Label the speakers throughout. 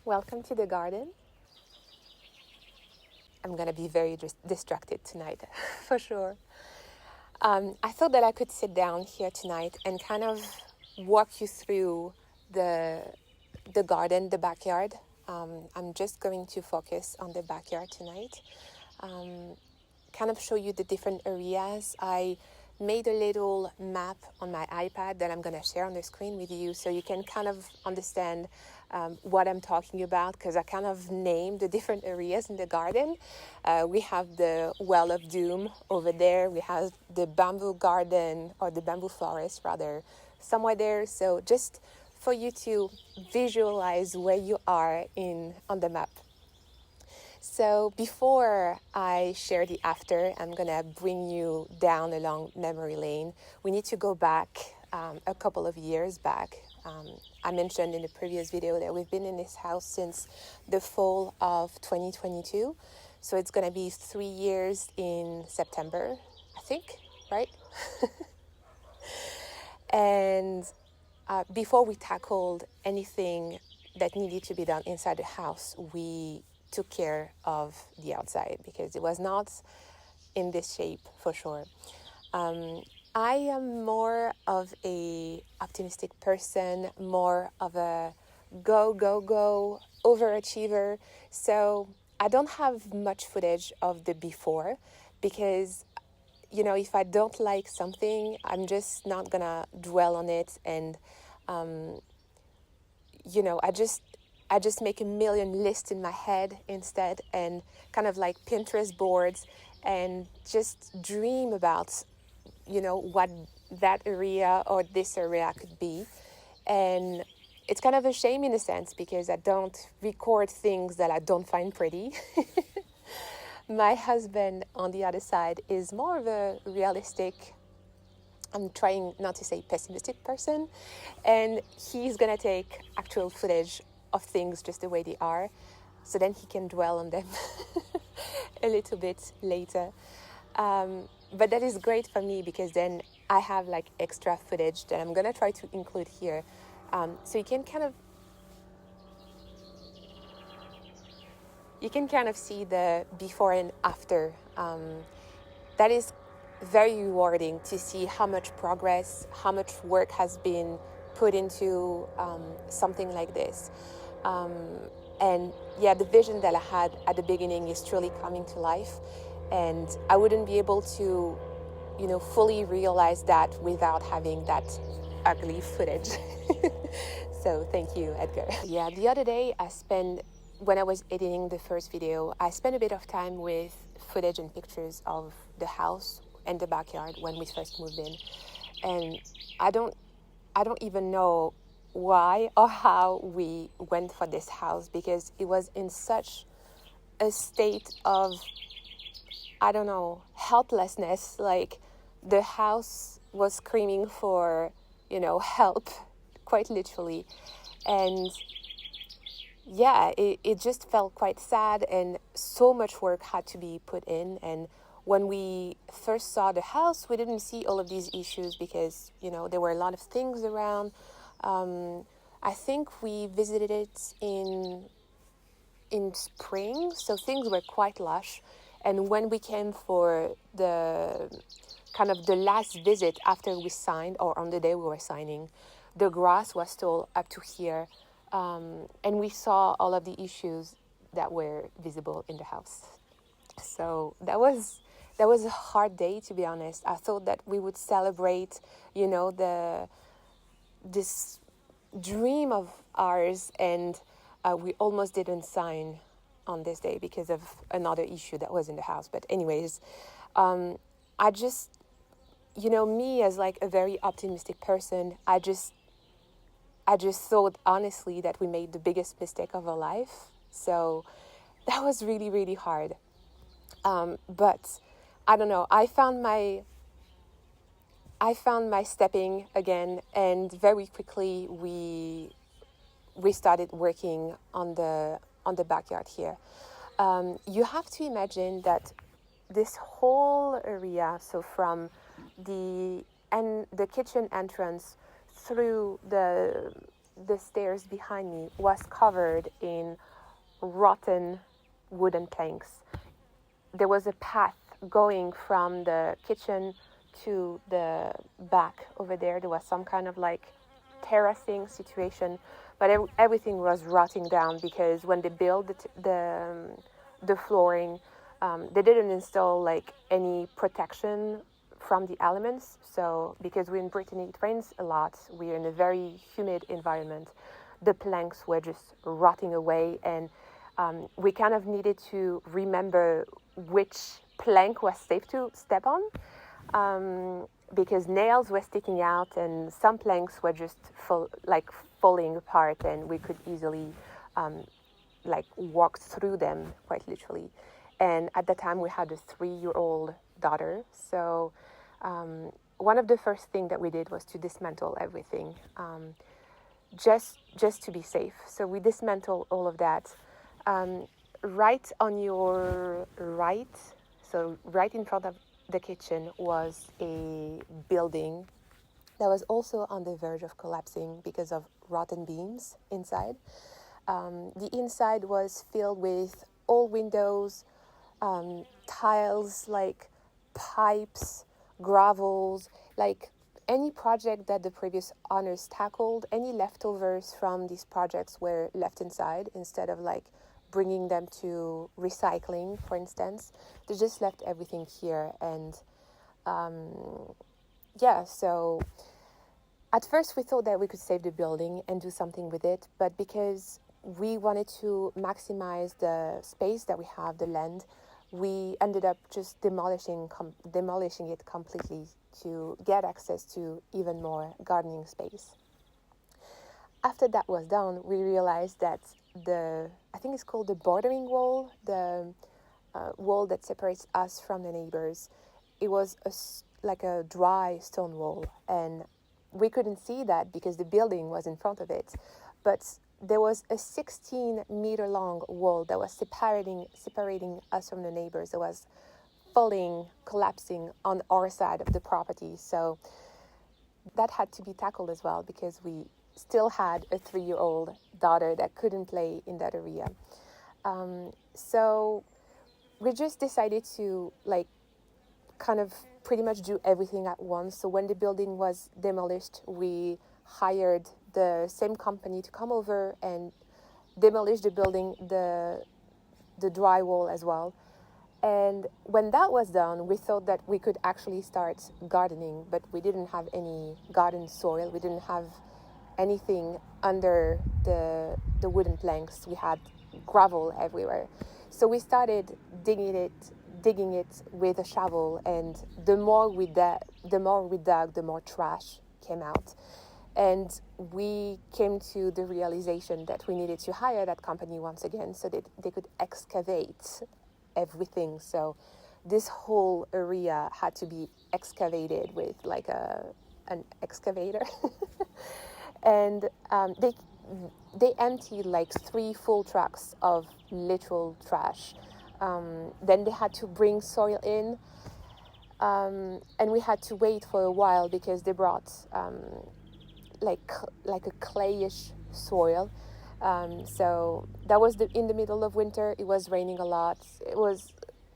Speaker 1: Welcome to the garden. I'm gonna be very distracted tonight, for sure. I thought that I could sit down here tonight and kind of walk you through the garden, the backyard. I'm just going to focus on the backyard tonight. Kind of show you the different areas. I made a little map on my iPad that I'm going to share on the screen with you so you can kind of understand what I'm talking about, because I kind of named the different areas in the garden. We have the Well of Doom over there. We have the bamboo garden, or the bamboo forest rather, somewhere there. So just for you to visualize where you are on the map. So before I share the after, I'm going to bring you down along memory lane. We need to go back a couple of years back. I mentioned in the previous video that we've been in this house since the fall of 2022. So it's going to be 3 years in September, I think, right? And before we tackled anything that needed to be done inside the house, we took care of the outside because it was not in this shape for sure. I am more of a optimistic person, more of a go overachiever. So I don't have much footage of the before because, you know, if I don't like something, I'm just not gonna dwell on it. And, you know, I just make a million lists in my head instead, and kind of like Pinterest boards, and just dream about, you know, what that area or this area could be. And it's kind of a shame in a sense because I don't record things that I don't find pretty. My husband, on the other side, is more of a realistic, I'm trying not to say pessimistic person, and he's gonna take actual footage of things just the way they are, so then he can dwell on them a little bit later. But that is great for me because then I have like extra footage that I'm gonna try to include here, so you can kind of see the before and after. That is very rewarding to see how much progress, how much work has been put into something like this. And yeah, the vision that I had at the beginning is truly coming to life, and I wouldn't be able to, you know, fully realize that without having that ugly footage. So thank you, Edgar. Yeah, the other day when I was editing the first video, I spent a bit of time with footage and pictures of the house and the backyard when we first moved in, and I don't even know why or how we went for this house, because it was in such a state of, I don't know, helplessness. Like the house was screaming for, you know, help, quite literally. And yeah, it just felt quite sad, and so much work had to be put in. And when we first saw the house, we didn't see all of these issues because, you know, there were a lot of things around. I think we visited it in spring, so things were quite lush. And when we came for the kind of the last visit after we signed, or on the day we were signing, the grass was still up to here. And we saw all of the issues that were visible in the house. So that was a hard day, to be honest. I thought that we would celebrate, you know, this dream of ours, and we almost didn't sign on this day because of another issue that was in the house. But anyways, I just, you know, me as like a very optimistic person, I just thought honestly that we made the biggest mistake of our life. So that was really, really hard. But I don't know, I found my stepping again, and very quickly we started working on the backyard here. You have to imagine that this whole area, so from the kitchen entrance through the the stairs behind me was covered in rotten wooden planks. There was a path going from the kitchen to the back over there. There was some kind of like terracing situation, but everything was rotting down because when they built the flooring, they didn't install like any protection from the elements. So because we're in Brittany, it rains a lot. We're in a very humid environment. The planks were just rotting away, and we kind of needed to remember which plank was safe to step on, because nails were sticking out and some planks were just falling apart, and we could easily walk through them quite literally. And at the time we had a 3-year-old daughter, so one of the first things that we did was to dismantle everything, just to be safe. So we dismantled all of that. Right on your right, so right in front of the kitchen, was a building that was also on the verge of collapsing because of rotten beams inside. The inside was filled with old windows, tiles, like pipes, gravels, like any project that the previous owners tackled. Any leftovers from these projects were left inside instead of like bringing them to recycling, for instance. They just left everything here. And so at first we thought that we could save the building and do something with it, but because we wanted to maximize the space that we have, the land, we ended up just demolishing it completely to get access to even more gardening space. After that was done, we realized that I think it's called the bordering wall, the wall that separates us from the neighbors, it was like a dry stone wall, and we couldn't see that because the building was in front of it. But there was a 16-meter long wall that was separating us from the neighbors. It was collapsing on our side of the property. So that had to be tackled as well, because we still had a 3-year-old daughter that couldn't play in that area. So we just decided to kind of pretty much do everything at once. So when the building was demolished, we hired the same company to come over and demolish the building, the drywall as well. And when that was done, we thought that we could actually start gardening, but we didn't have any garden soil. We didn't have anything under the wooden planks. We had gravel everywhere. So we started digging it with a shovel, and the more we dug, the more trash came out. And we came to the realization that we needed to hire that company once again so that they could excavate everything. So this whole area had to be excavated with like an excavator. And they emptied like 3 full trucks of literal trash. Then they had to bring soil in, and we had to wait for a while because they brought like a clayish soil. So that was in the middle of winter. It was raining a lot.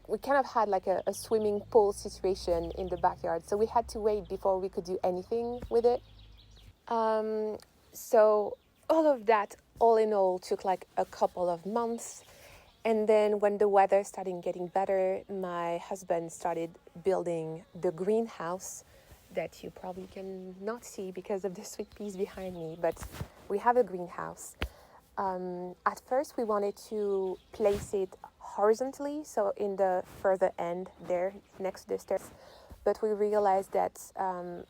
Speaker 1: We kind of had like a swimming pool situation in the backyard. So we had to wait before we could do anything with it. So all of that, all in all, took like a couple of months. And then when the weather started getting better, my husband started building the greenhouse that you probably can not see because of the sweet peas behind me, but we have a greenhouse. At first, we wanted to place it horizontally, so in the further end there, next to the stairs. But we realized that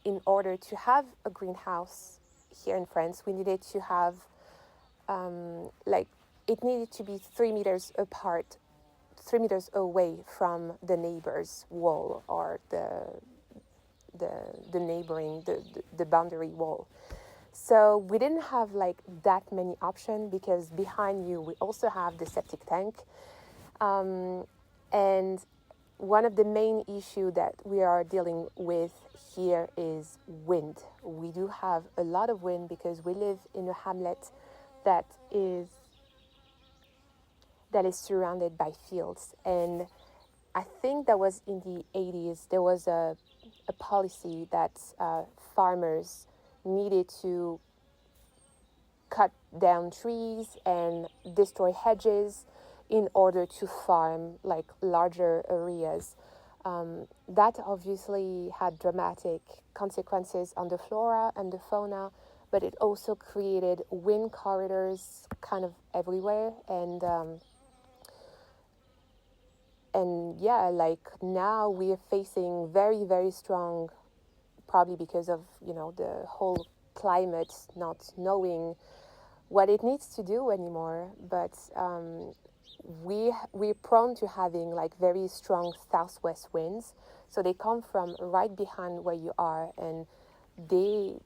Speaker 1: in order to have a greenhouse here in France, we needed to have, it needed to be 3 meters apart, 3 meters away from the neighbor's wall or the neighboring, the boundary wall. So we didn't have like that many options, because behind you we also have the septic tank, and one of the main issues that we are dealing with here is wind. We do have a lot of wind because we live in a hamlet that is surrounded by fields. And I think that was in the 80s, there was a policy that farmers needed to cut down trees and destroy hedges in order to farm like larger areas. That obviously had dramatic consequences on the flora and the fauna, but it also created wind corridors kind of everywhere. And yeah, like now we are facing very, very strong, probably because of, the whole climate not knowing what it needs to do anymore. But we're prone to having like very strong southwest winds. So they come from right behind where you are, and they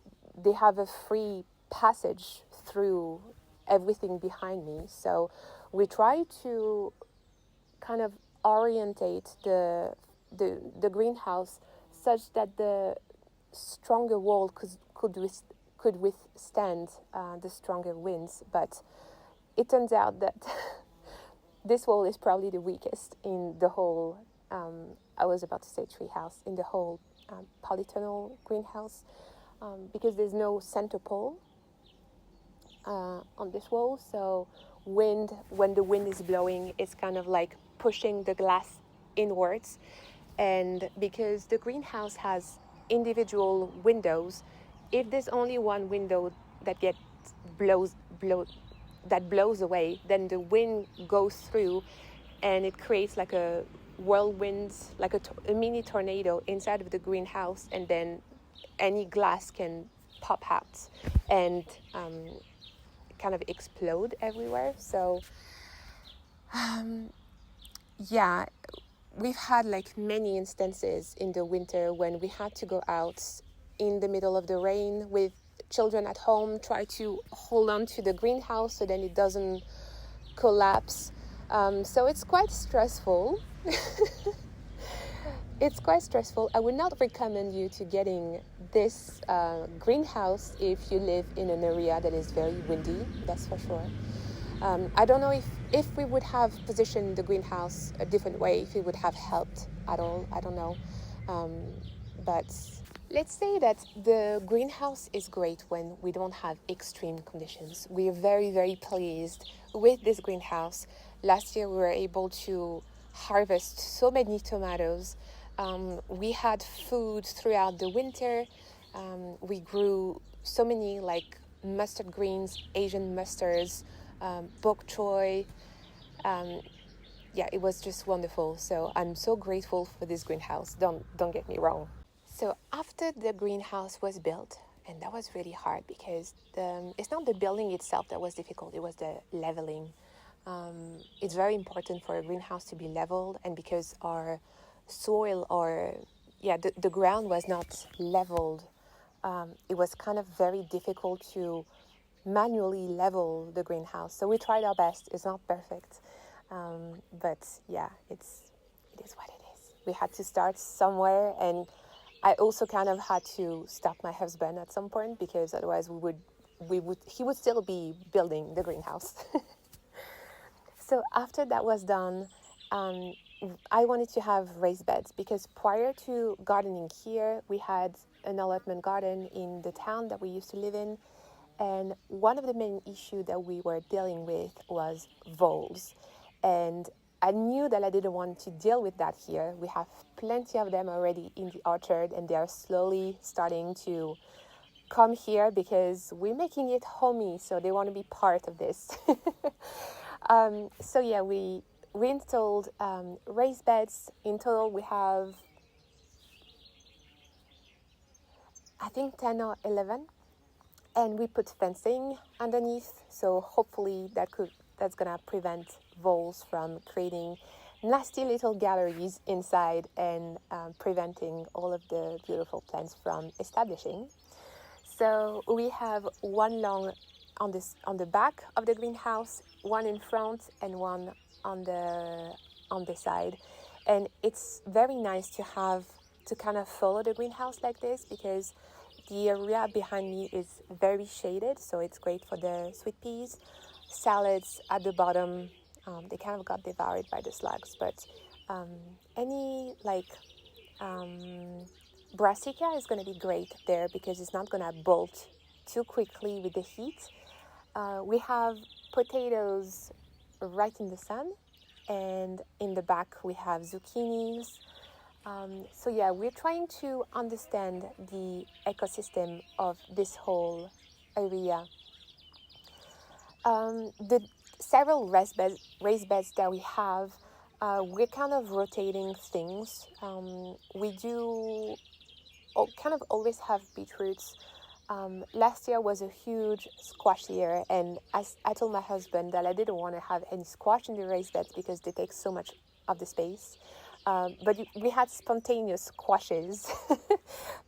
Speaker 1: have a free passage through everything behind me. So we try to kind of orientate the greenhouse such that the stronger wall could withstand the stronger winds. But it turns out that this wall is probably the weakest in the whole, I was about to say treehouse, in the whole polytunnel greenhouse, because there's no center pole on this wall. So when the wind is blowing, it's kind of like pushing the glass inwards. And because the greenhouse has individual windows, if there's only one window that blows away, then the wind goes through and it creates like a whirlwind, like a mini tornado inside of the greenhouse, and then any glass can pop out and kind of explode everywhere. So yeah, we've had like many instances in the winter when we had to go out in the middle of the rain with children at home, try to hold on to the greenhouse so then it doesn't collapse. So it's quite stressful. It's quite stressful. I would not recommend you to getting this greenhouse if you live in an area that is very windy, that's for sure. I don't know if we would have positioned the greenhouse a different way, if it would have helped at all. I don't know. But let's say that the greenhouse is great when we don't have extreme conditions. We are very, very pleased with this greenhouse. Last year we were able to harvest so many tomatoes. We had food throughout the winter. We grew so many like mustard greens, Asian mustards, bok choy. Yeah, it was just wonderful. So I'm so grateful for this greenhouse. Don't get me wrong. So after the greenhouse was built, and that was really hard because it's not the building itself that was difficult, it was the leveling. It's very important for a greenhouse to be leveled, and because our soil the ground was not leveled, it was kind of very difficult to manually level the greenhouse. So we tried our best. It's not perfect, but yeah, it is what it is. We had to start somewhere, and I also kind of had to stop my husband at some point because otherwise he would still be building the greenhouse. So after that was done, I wanted to have raised beds because prior to gardening here, we had an allotment garden in the town that we used to live in. And one of the main issues that we were dealing with was voles. And I knew that I didn't want to deal with that here. We have plenty of them already in the orchard, and they are slowly starting to come here because we're making it homey, so they want to be part of this. So yeah, we installed raised beds. In total, we have, I think, 10 or 11. And we put fencing underneath, so hopefully that's gonna prevent voles from creating nasty little galleries inside and preventing all of the beautiful plants from establishing. So we have one long on the back of the greenhouse, one in front, and one on the side. And it's very nice to kind of follow the greenhouse like this, because the area behind me is very shaded, so it's great for the sweet peas. Salads at the bottom, they kind of got devoured by the slugs, but any like brassica is going to be great there, because it's not going to bolt too quickly with the heat. We have potatoes right in the sun, and in the back we have zucchinis. So yeah, we're trying to understand the ecosystem of this whole area. The several raised beds that we have, we're kind of rotating things. We do kind of always have beetroots. Last year was a huge squash year, and as I told my husband that I didn't want to have any squash in the raised beds because they take so much of the space. But we had spontaneous squashes,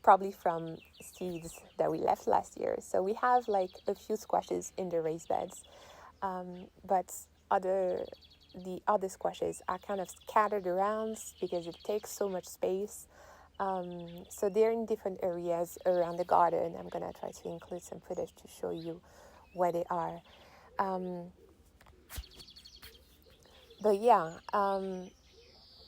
Speaker 1: probably from seeds that we left last year. So we have like a few squashes in the raised beds, but the other squashes are kind of scattered around because it takes so much space. So they're in different areas around the garden. I'm gonna try to include some footage to show you where they are. But yeah,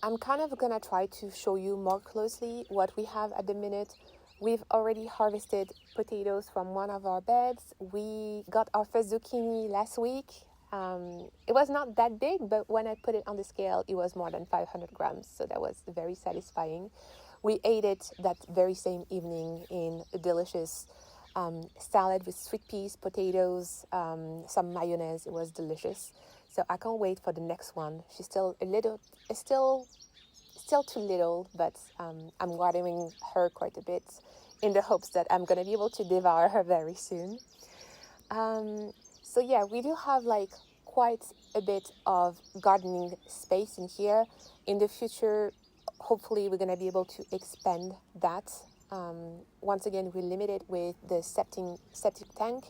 Speaker 1: I'm kind of gonna try to show you more closely what we have at the minute. We've already harvested potatoes from one of our beds. We got our first zucchini last week. It was not that big, but when I put it on the scale, it was more than 500 grams. So that was very satisfying. We ate it that very same evening in a delicious salad with sweet peas, potatoes, some mayonnaise. It was delicious. So I can't wait for the next one. She's still still too little, but I'm watering her quite a bit in the hopes that I'm going to be able to devour her very soon. So yeah, we do have like quite a bit of gardening space in here. In the future, hopefully we're going to be able to expand that. Once again, we're limited with the septic tank,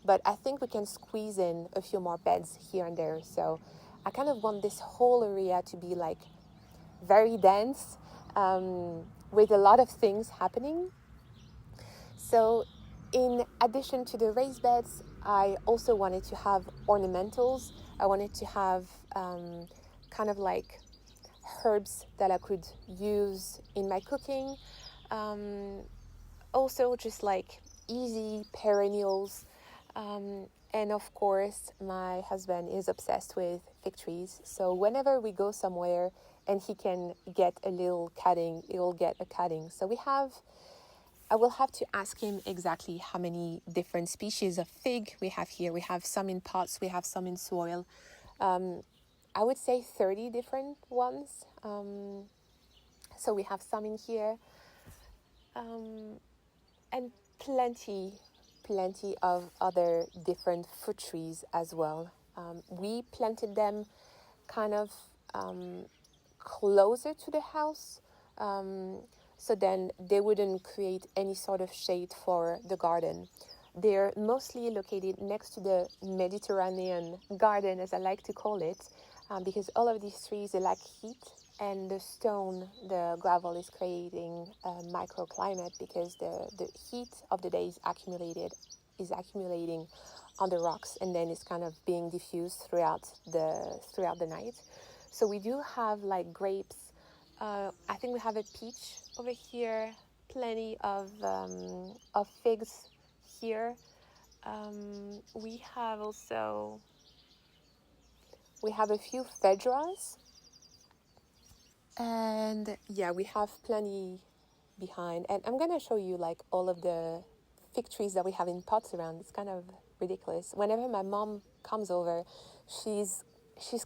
Speaker 1: but I think we can squeeze in a few more beds here and there. So I kind of want this whole area to be like very dense, with a lot of things happening. So in addition to the raised beds, I also wanted to have ornamentals. I wanted to have kind of like herbs that I could use in my cooking. Also just like easy perennials. And of course, my husband is obsessed with fig trees. So whenever we go somewhere and he can get a little cutting, he will get a cutting. So I will have to ask him exactly how many different species of fig we have here. We have some in pots, we have some in soil. I would say 30 different ones. So we have some in here. And plenty of other different fruit trees as well. We planted them kind of closer to the house, so then they wouldn't create any sort of shade for the garden. They're mostly located next to the Mediterranean garden, as I like to call it, because all of these trees, they lack heat, and the gravel is creating a microclimate because the heat of the day is accumulating on the rocks, and then it's kind of being diffused throughout the night. So we do have like grapes. I think we have a peach over here. Plenty of figs here. We have a few fedras. And yeah, we have plenty behind. And I'm going to show you like all of the fig trees that we have in pots around. It's kind of ridiculous. Whenever my mom comes over, she's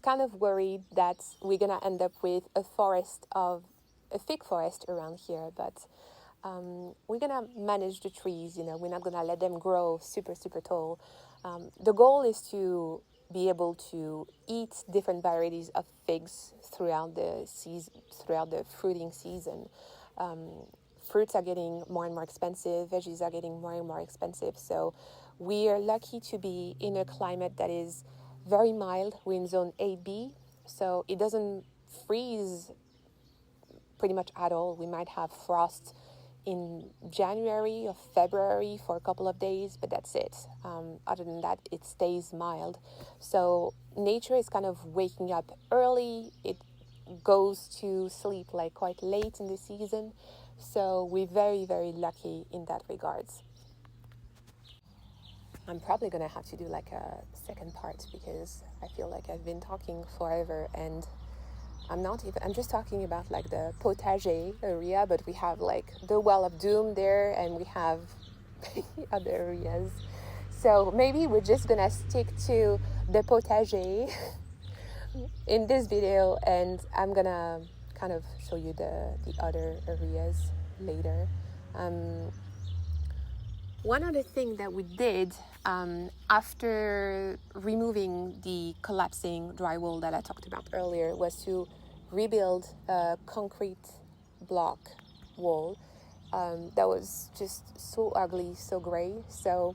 Speaker 1: kind of worried that we're going to end up with a fig forest around here. But we're going to manage the trees, we're not going to let them grow super, super tall. The goal is to be able to eat different varieties of figs throughout the fruiting season. Fruits are getting more and more expensive, veggies are getting more and more expensive, so we are lucky to be in a climate that is very mild. We're in zone 8B, so it doesn't freeze pretty much at all. We might have frost in January or February for a couple of days, but that's it. Other than that, it stays mild. So nature is kind of waking up early. It goes to sleep like quite late in the season. So we're very, very lucky in that regards. I'm probably going to have to do like a second part because I feel like I've been talking forever, and I'm just talking about like the potager area, but we have like the Well of Doom there, and we have other areas. So maybe we're just gonna stick to the potager in this video, and I'm gonna kind of show you the other areas later. One other thing that we did after removing the collapsing drywall that I talked about earlier was to rebuild a concrete block wall that was just so ugly, so gray. So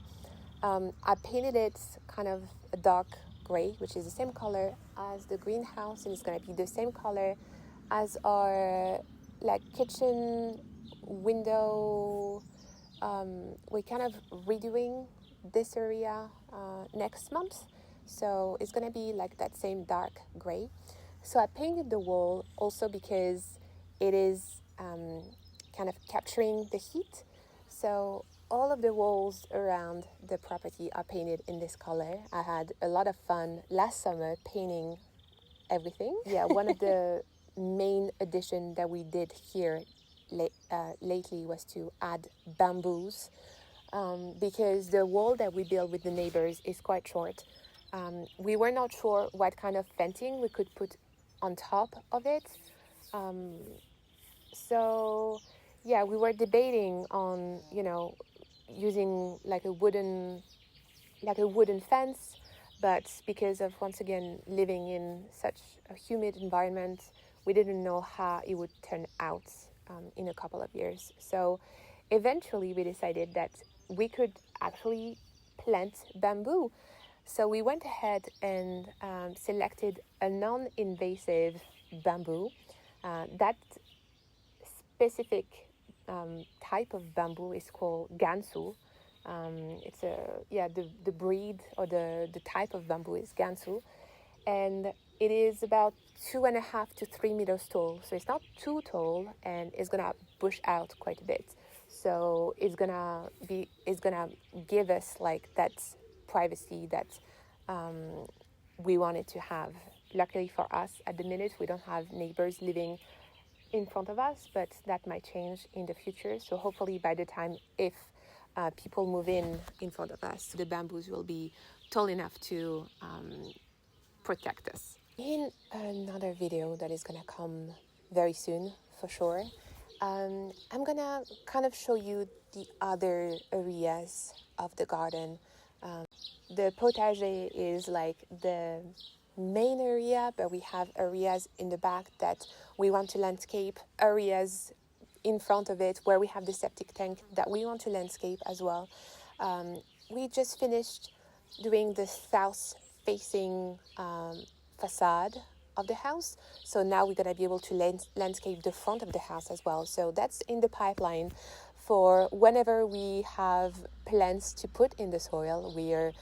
Speaker 1: I painted it kind of a dark gray, which is the same color as the greenhouse, and it's going to be the same color as our like kitchen window. We're kind of redoing this area next month, so it's gonna be like that same dark gray. So I painted the wall also because it is kind of capturing the heat. So all of the walls around the property are painted in this color. I had a lot of fun last summer painting everything. Yeah, one of the main addition that we did here lately was to add bamboos because the wall that we built with the neighbors is quite short. We were not sure what kind of fencing we could put on top of it. So yeah, we were debating on, using like a wooden fence, but because of, once again, living in such a humid environment, we didn't know how it would turn out in a couple of years. So eventually we decided that we could actually plant bamboo. So we went ahead and selected a non-invasive bamboo. That specific type of bamboo is called gansu. It's the breed or the type of bamboo is gansu, and it is about 2.5 to 3 meters tall. So it's not too tall, and it's gonna bush out quite a bit. So it's gonna give us like that privacy that we wanted to have. Luckily for us, at the minute we don't have neighbors living in front of us, but that might change in the future. So hopefully by the time if people move in front of us, the bamboos will be tall enough to protect us. In another video that is gonna come very soon for sure, I'm gonna kind of show you the other areas of the garden. The potager is like the main area, but we have areas in the back that we want to landscape, areas in front of it where we have the septic tank that we want to landscape as well. We just finished doing the south-facing facade of the house, so now we're gonna be able to landscape the front of the house as well. So that's in the pipeline for whenever we have plants to put in the soil. We are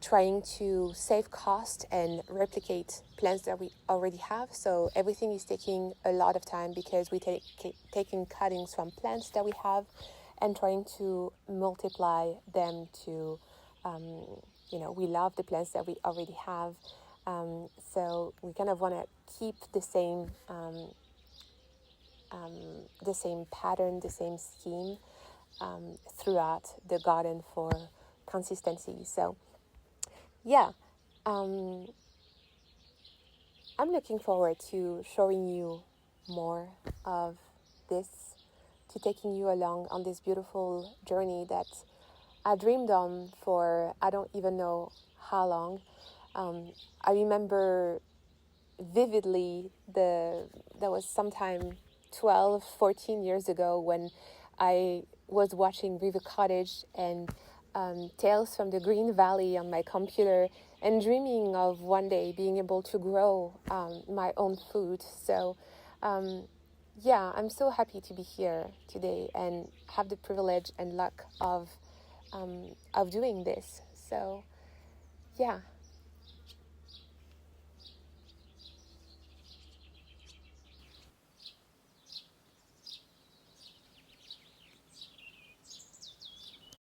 Speaker 1: trying to save cost and replicate plants that we already have. So everything is taking a lot of time because we taking cuttings from plants that we have and trying to multiply them to, we love the plants that we already have. So we kind of want to keep the same pattern, the same scheme throughout the garden for consistency. So yeah, I'm looking forward to showing you more of this, to taking you along on this beautiful journey that I dreamed on for I don't even know how long. I remember vividly that was sometime 12, 14 years ago when I was watching River Cottage and Tales from the Green Valley on my computer and dreaming of one day being able to grow my own food. So yeah, I'm so happy to be here today and have the privilege and luck of doing this. So, yeah.